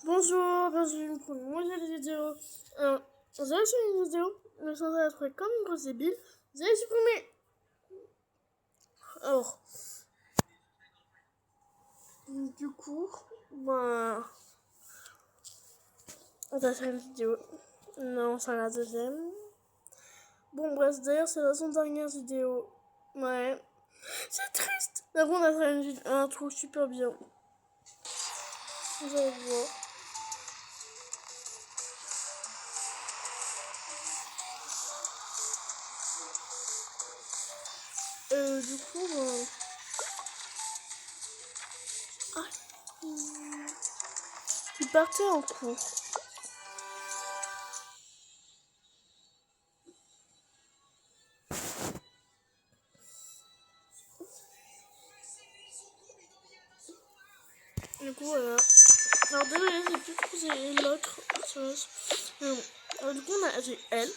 Bonjour, bienvenue pour une nouvelle vidéo. Vous avez fait une vidéo, mais sans être comme une grosse débile, vous avez supprimé. Alors, du coup, on va faire une vidéo. Non, c'est la deuxième. Bon, bref, d'ailleurs, c'est la son dernière vidéo. Ouais, c'est triste. D'abord, on va faire un truc super bien. Vous allez voir. Du coup, il partait en cours. Du coup, voilà. Alors, désolé, j'ai plus trouvé l'autre chose. Du coup, j'ai elle.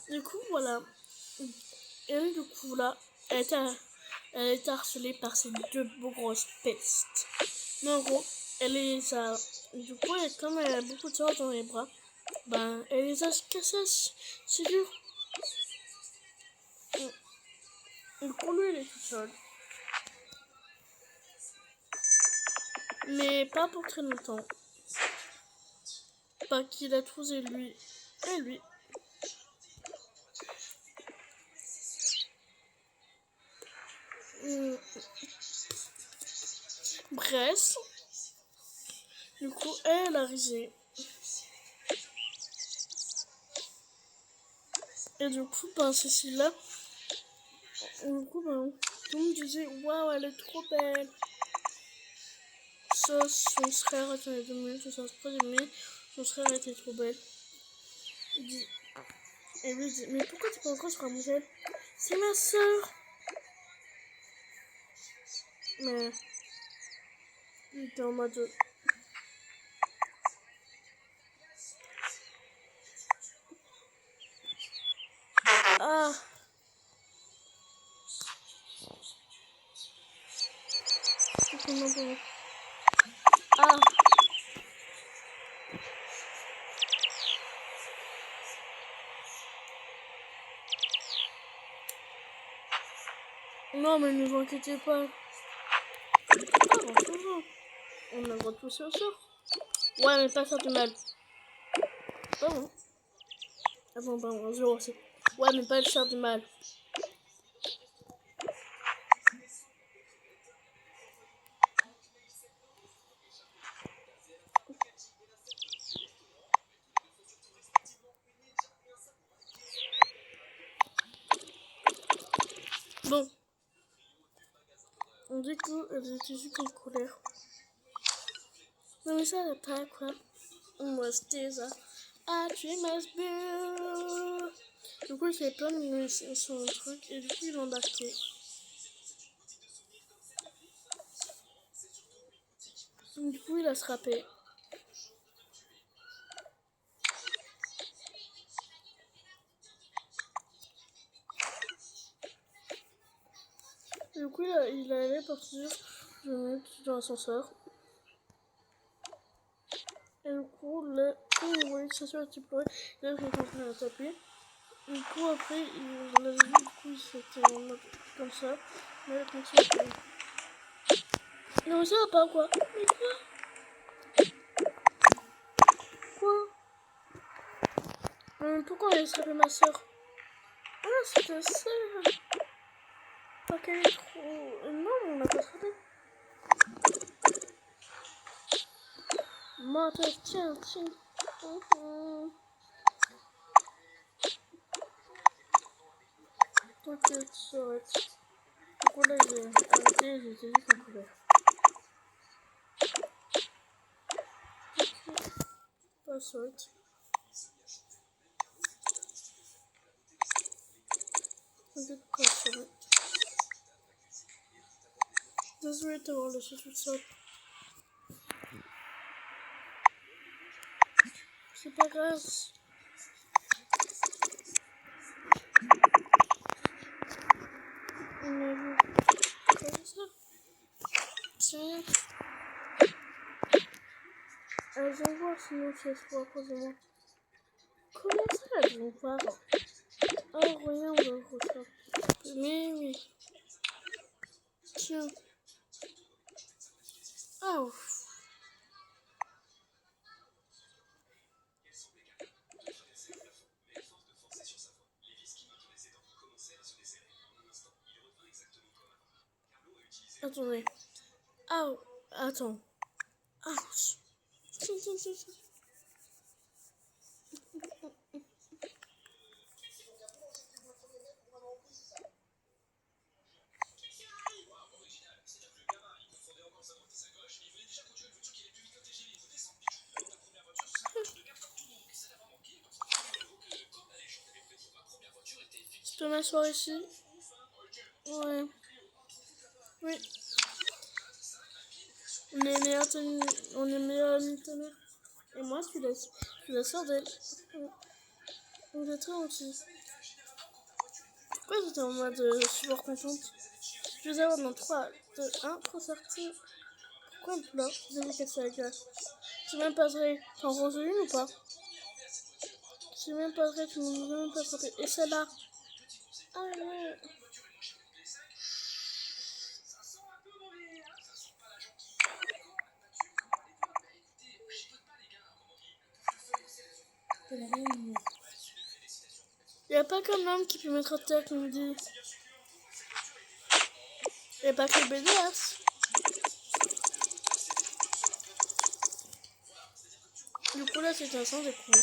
Du coup, voilà. Elle, du coup, là, elle est harcelée par ces deux beaux grosses pestes. Mais en gros, elle les a. Du coup, comme elle a beaucoup de choses dans les bras, elle les a cassées. C'est dur. Du coup, lui, il est tout seul. Mais pas pour très longtemps. Pas qu'il a trouvé lui et lui. Bref. Du coup, elle a risé. Et du coup, Cécile-là, du coup, tout le monde disait waouh, elle est trop belle. Ça, son frère, attendez 2 minutes, ça se passe, mais son frère était trop belle. Et lui dit, mais pourquoi t'es pas encore sur Rapunzel? C'est ma soeur. Mais il était en mode. Ah. Ah. Non, mais ne vous inquiétez pas. Ah, bonjour. On a le droit de pousser au sort. Ouais, mais pas faire du mal. Pas bon. Attends, 0 aussi. Ouais, mais pas le faire du mal. Bon. Du coup, elle était juste en colère. Non, mais ça va pas, quoi. Moi, c'était ça. Ah, tu es ma belle. Du coup, il fait plein de son truc et du coup, il l'a embarqué. Du coup, il a frappé. Du coup, il allait partir dans l'ascenseur. Et du coup, là, il voyait que sa soeur était pleurée. Il a fait continuer à taper. Du coup, après, il a vu, du coup, il s'était en mode comme ça. Mais elle a continué à pleurer. Non, mais ça va pas, quoi. Mais quoi? Pourquoi elle a frappé ma soeur? Ah, c'est ta soeur. Pas qu'elle est trop. Non, on l'a pas frappé. Moi, tiens. T'inquiète, ça va être. Du coup, là, j'ai arrêté, j'étais juste en colère. Pas saute. T'inquiète pas, ça va. Désolé de t'avoir laissé toute seule. C'est pas grave. rien. Elles vont voir sinon si elles se voient à cause de moi. Comment ça elles vont voir? Oh rien, on va le refaire. Mais oui. Tiens. Ah ouf. Attendez. Ah, attends. Ah, tiens, tiens, tiens, tiens. Je te m'asseoir ici. Ouais. Oui. On est meilleurs amis de ta mère. Et moi, je suis la sœur d'elle. On est très gentils. Pourquoi j'étais en mode super contente? Je vais avoir dans 3, 2, 1 pour sortir. Pourquoi elle pleure? Je vais casser la gueule. C'est même pas vrai. T'en roses une ou pas? C'est même pas vrai, tu m'en as même pas frappé. Et celle-là? Ah ouais. Y'a pas qu'un homme qui peut mettre à terre, comme dit. Y'a pas que le BDS. Du coup, là, c'est intéressant, des coups.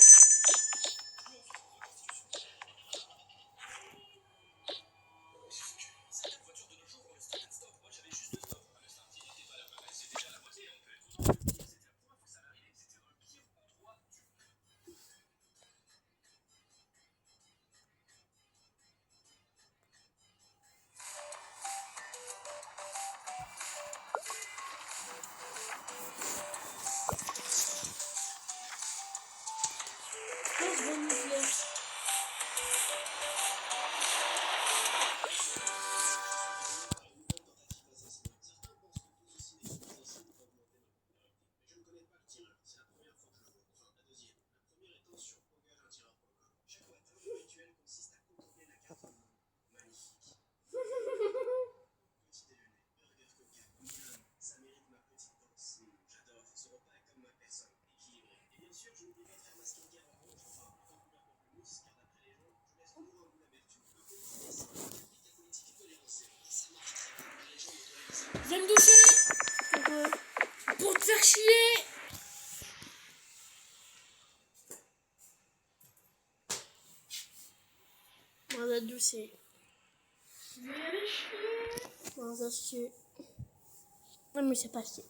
Viens me doucher pour te faire chier. On va doucer. Je vais aller chier. On va chier. Non, mais c'est pas chier.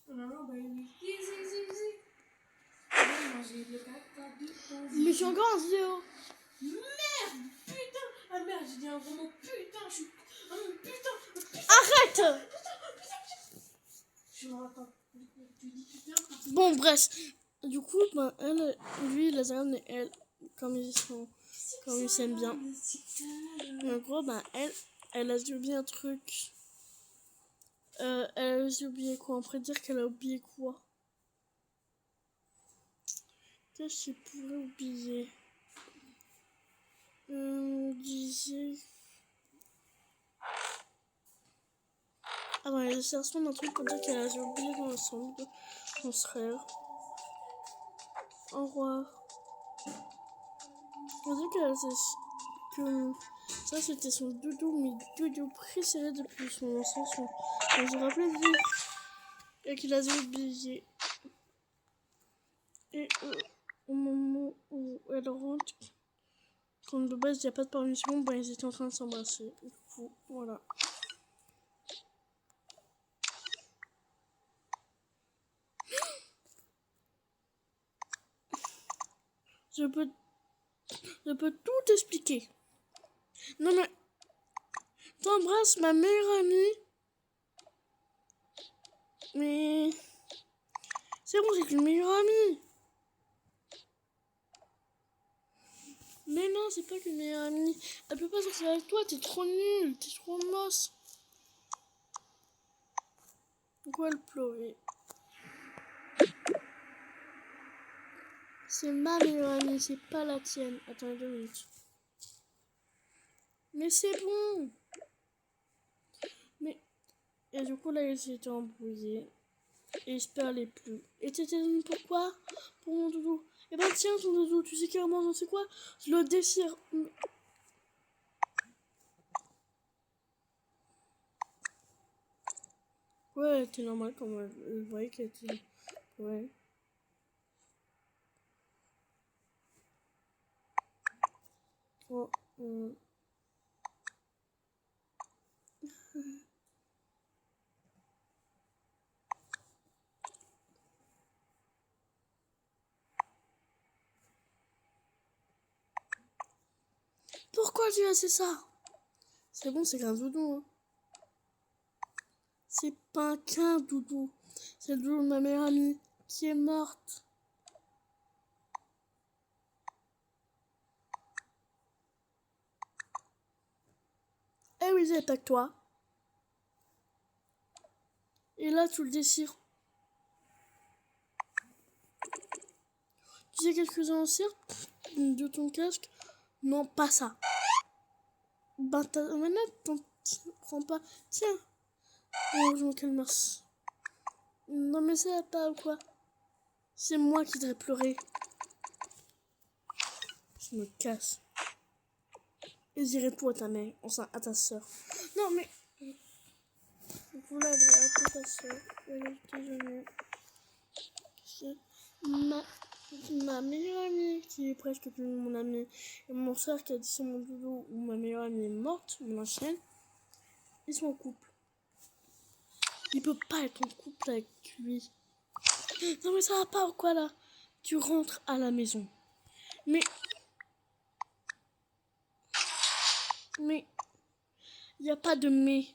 Maman, bah oui. Je vais manger le caca de ton Mais je suis encore en vidéo. Merde, putain. Ah merde, j'ai dit un gros mot. Putain, je suis... Ah non, putain. Arrête! Je me rappelle. Tu dis putain. Bon, bref. Du coup, ben, elle, lui, Lazare et elle, comme ils s'aiment bien. En gros, ben, elle a oublié un truc. Elle a oublié quoi? On pourrait dire qu'elle a oublié quoi? Qu'est-ce que je pourrais oublier? On disait... Ah non, elle cherche d'un truc pour dire qu'elle a oublié dans le son de son frère. Au revoir. On dit que ça c'était son doudou, mais doudou préféré depuis son enfance. Quand je rappelais de lui et qu'il a oublié. Et au moment où elle rentre, quand de base il n'y a pas de permission, ben ils étaient en train de s'embrasser. Du coup, voilà. Je peux tout expliquer. Non mais, t'embrasses ma meilleure amie. Mais c'est bon, c'est une meilleure amie. Mais non, c'est pas qu'une meilleure amie. Elle peut pas sortir avec toi, t'es trop nulle, t'es trop moche. Pourquoi elle pleurait? C'est ma meilleure amie, c'est pas la tienne. Attends 2 minutes. Mais c'est bon. Mais... Et du coup, là, elle s'était embrouillée. Et il se parlait plus. Et t'étais venu pourquoi? Pour mon doudou. Eh ben tiens, ton doudou, tu sais carrément, c'est quoi? Je le déchire. Ouais, c'était normal quand elle voyait qu'elle était... Ouais. Oh, Pourquoi tu as fait ça? C'est bon, c'est qu'un doudou. Hein. C'est pas qu'un doudou. C'est le doudou de ma meilleure amie qui est morte. Eh oui, c'est pas que toi. Et là, tu le déchires. Tu sais quelques anciens de ton casque? Non, pas ça. Ben, ta manette, t'en prends pas. Tiens. Oh, je me calme. Non, mais ça va pas ou quoi? C'est moi qui devrais pleurer. Je me casse. Et j'irai tout à ta mère, enfin à ta soeur. Non, mais. Voilà, je vais appeler ta soeur. Elle est désolée. C'est ma meilleure amie qui est presque plus mon amie. Et mon frère qui a dit sur mon doudou où ma meilleure amie est morte, mon ancienne. Ils sont en couple. Il peut pas être en couple avec lui. Non, mais ça va pas ou quoi là? Tu rentres à la maison. Mais il n'y a pas de mais.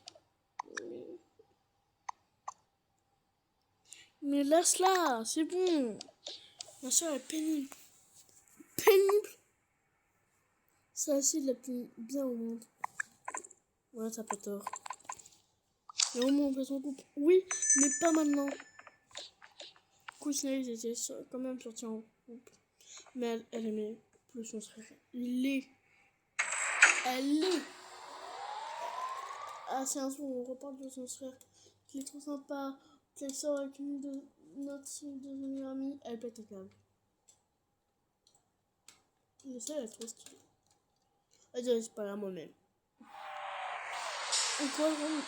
Mais laisse-la, c'est bon. Ma soeur est pénible. Pénible. C'est assez de la plus bien au monde. Ouais, t'as pas tort. Mais au moins on fait son couple. Oui, mais pas maintenant. Cousinet, ils étaient quand même sortis en couple. Mais elle aimait plus son frère. Elle est. Ah, c'est un jour où on reparle de son frère. Qu'il est trop sympa. Qu'elle sort avec une de notre meilleure amie. Elle pète un câble. Mais ça, elle est trop stylée. Elle dirait c'est pas là moi-même. Et quoi, vraiment?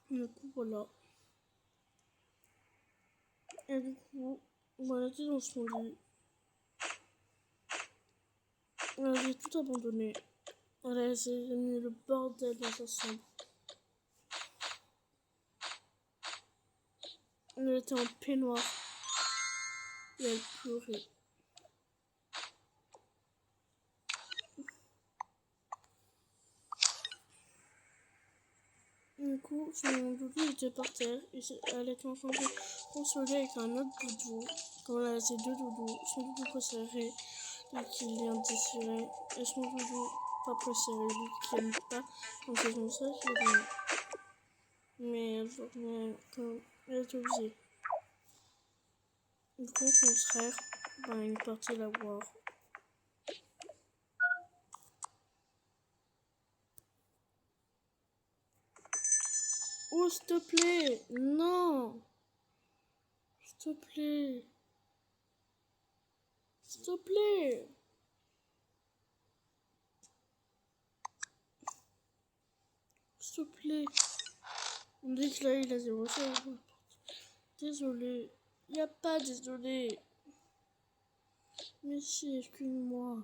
Du coup, voilà. Et du coup, voilà, était dans son lit. J'ai tout abandonné. J'ai mis le bordel dans sa chambre. Elle était en peignoir. Et elle pleurait. Du coup, son doudou était par terre. Et elle était en train de consoler avec un autre doudou. Quand elle a ses 2 doudous. Son doudou préféré, lui qui vient de déchirer. Et son doudou pas préféré, lui qui aime pas. Donc c'est comme ça qu'il est. Mais elle dormait quand elle était obligée. Du coup, son frère, il est parti la voir. Oh, s'il te plaît! Non! S'il te plaît! S'il te plaît! S'il te plaît! On dit que là, il a 0 cerveau. Désolé. Il n'y a pas désolé. Mais si, excuse-moi.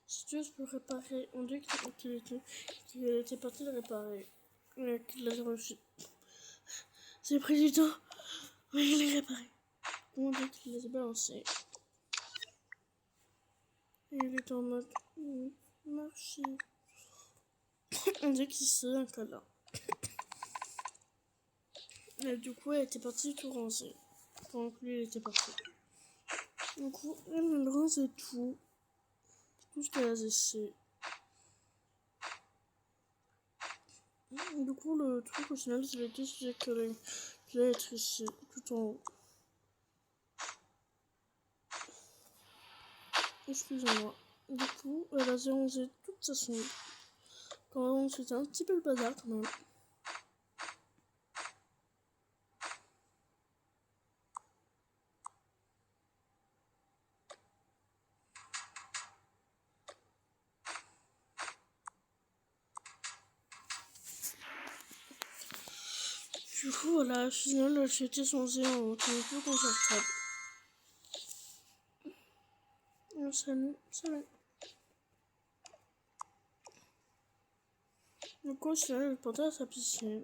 Si tu veux, je peux réparer. On dit qu'il était parti le réparer. Mais qu'il l'a reçu. C'est pris du temps. Mais il est réparé. On dit qu'il les a balancés. Et il est en mode merci. On dit qu'il se un câlin. Et du coup, elle était partie tout ranger. Pendant que lui, il était parti. Du coup, elle rangeait tout. Tout ce qu'elle a laissé. Du coup, le truc au final, je l'ai dit, c'est que je vais être ici, tout en haut. Excusez-moi. Du coup, elle a rangé toute sa chambre. Quand même, c'était un petit peu le bazar quand même. Du coup, voilà, au final, j'ai été changée en tenue plus confortable. Salut, salut. Du coup, au final, elle portait à sa piscine.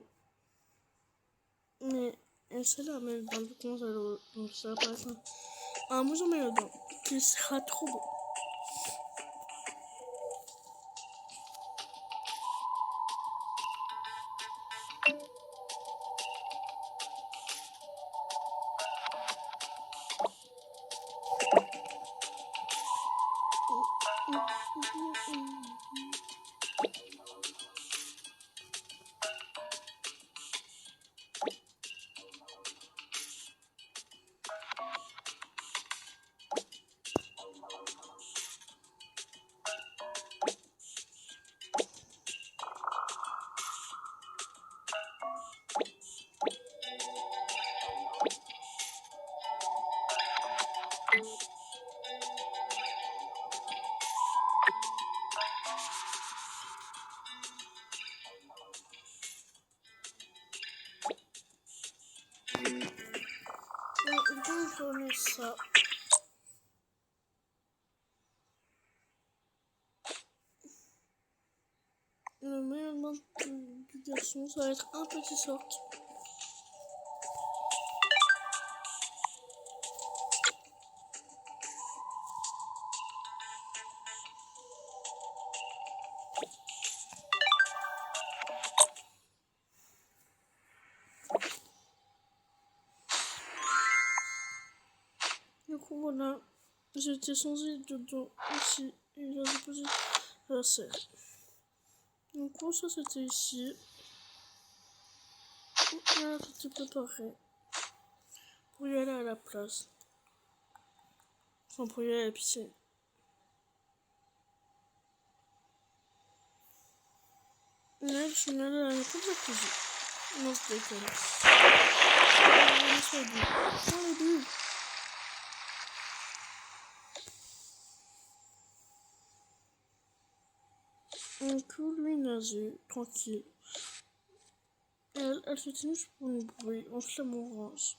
Mais elle s'est là, mais dans le comment ça l'eau. Donc ça va paraître un mousson mélodon qui sera trop beau. Du coup, je remets ça. Le meilleur du garçon, ça va être un petit short. Du coup, voilà. J'ai été changée dedans ici. Et là, j'ai posé la serre. Du coup, ça c'était ici. Là, c'était préparé pour y aller à la place. Enfin, pour y aller à la piscine. Là, je suis allée à la cuisine. Non, je déconne. Laisse-moi dire. Dans les bulles. Du coup, lui, nager, tranquille. Elle se tient pour une bruit. On se l'amourange.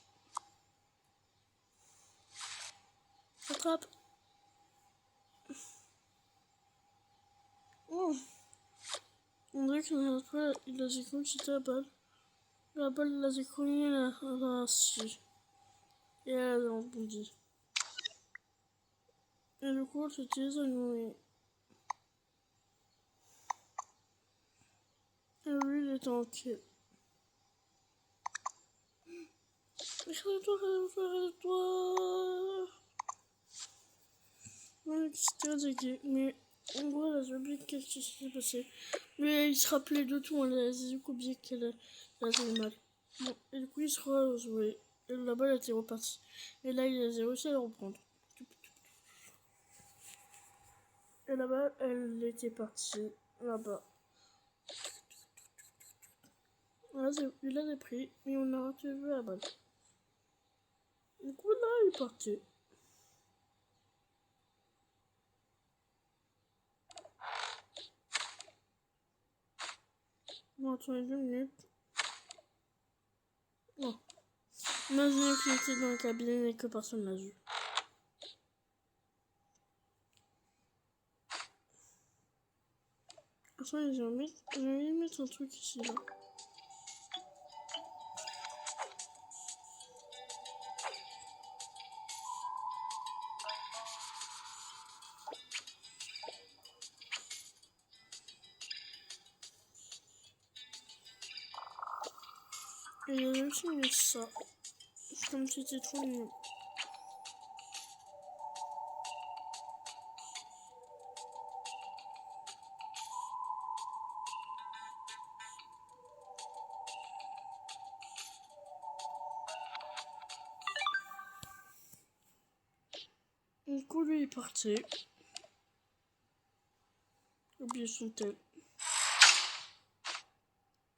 Attrape. Oh. On dirait qu'il a zécoué, c'était la balle. La balle, il a zécoué, elle a assis. Et elle a rebondi. Et du coup, elle s'était évanouie. Et lui, il était en quai. Arrête-toi, arrête-toi, arrête-toi. Ouais, c'était attaqué. Mais en gros, elle a oublié qu'est-ce qui s'est passé. Mais il se rappelait de tout, elle a oublié qu'elle a fait mal. Bon, et du coup, il se rejoué. Et la balle était repartie. Et là, il a réussi à la reprendre. Et la balle, elle était partie là-bas. Là, il a pris, et on a retrouvé la balle. Du coup, là, il est parti. Bon, attendez 2 minutes. Non. Imaginez qu'il était dans le cabinet et que personne l'a vu. Attends, je vais mettre un truc ici, là. Et il a aussi mis ça. Comme c'était trop mignon. Du coup, lui est parti. Oubliez son tel.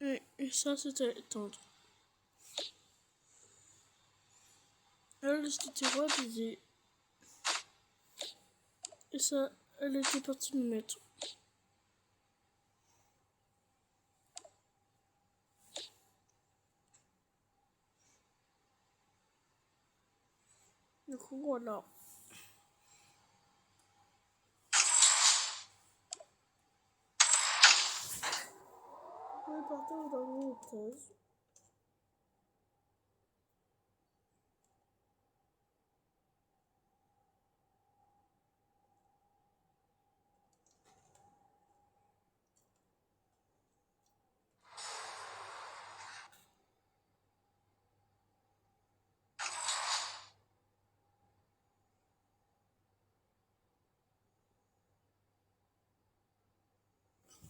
Et ça, c'était tendre. Elle, c'était revisé. Et ça, elle était partie me mettre. Du coup, voilà. On est parti au dernier étage.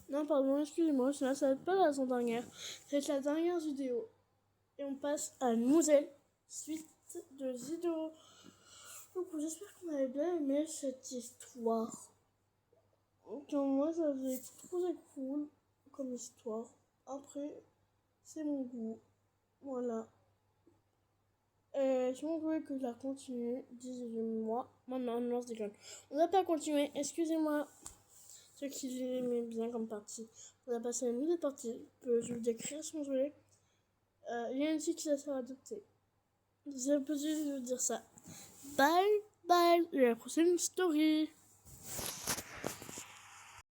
Non, pardon, excusez-moi, ça va être pas la dernière. C'est la dernière vidéo. Et on passe à une nouvelle suite de vidéos. Donc, j'espère qu'on avait bien aimé cette histoire. Donc, moi, ça faisait trop cool comme histoire. Après, c'est mon goût. Voilà. Si on voulait que je la continue, dites-moi. Non, non, je déconne. On va pas continuer, excusez-moi. Ceux qui l'aimaient bien comme partie. On a passé une nouvelle partie. Je vous décrire son jouet. Il y a une fille qui s'est adoptée. C'est possible de vous dire ça. Bye bye. Et à la prochaine story.